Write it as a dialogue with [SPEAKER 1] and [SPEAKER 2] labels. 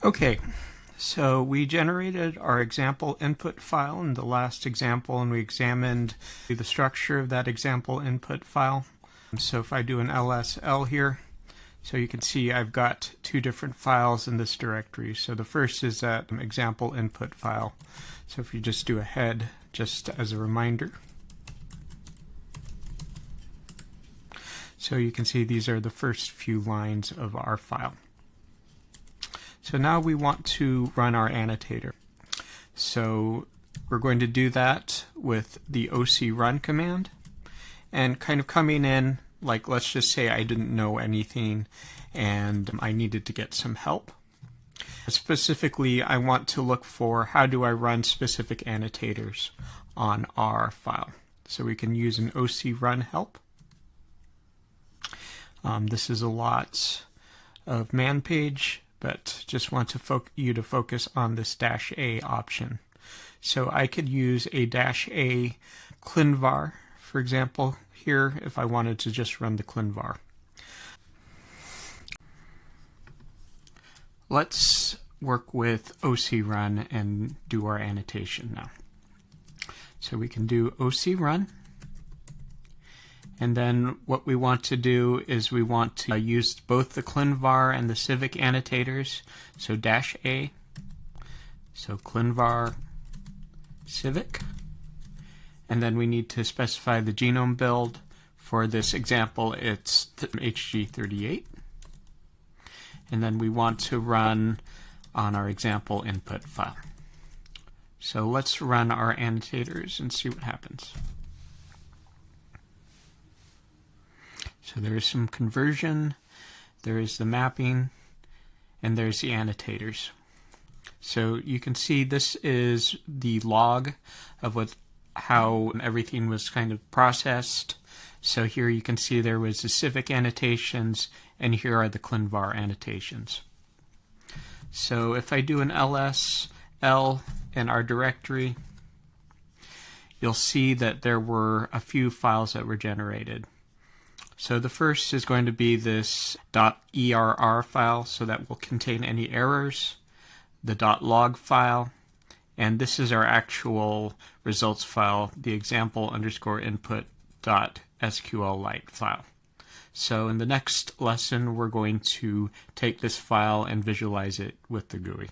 [SPEAKER 1] Okay, so we generated our example input file in the last example, and we examined the structure of that example input file. So if I do an LSL here, so you can see I've got two different files in this directory. So the first is that example input file. So if you just do a head, just as a reminder. So you can see these are the first few lines of our file. So now we want to run our annotator. So we're going to do that with the OC run command, and kind of coming in, like let's just say I didn't know anything and I needed to get some help. Specifically, I want to look for how do I run specific annotators on our file. So we can use an OC run help. This is a lot of man page, but just want you to focus on this -A option. So I could use a -A clinvar, for example, here if I wanted to just run the clinvar. Let's work with OC run and do our annotation now. So we can do OC run. And then what we want to do is we want to use both the clinvar and the civic annotators. So -A, so clinvar civic. And then we need to specify the genome build. For this example, it's HG38. And then we want to run on our example input file. So let's run our annotators and see what happens. So there is some conversion, there is the mapping, and there's the annotators. So you can see this is the log of how everything was kind of processed. So here you can see there was the civic annotations, and here are the clinvar annotations. So if I do an LSL in our directory, you'll see that there were a few files that were generated. So the first is going to be this .err file, so that will contain any errors, the .log file, and this is our actual results file, the example_input.sqlite file. So in the next lesson, we're going to take this file and visualize it with the GUI.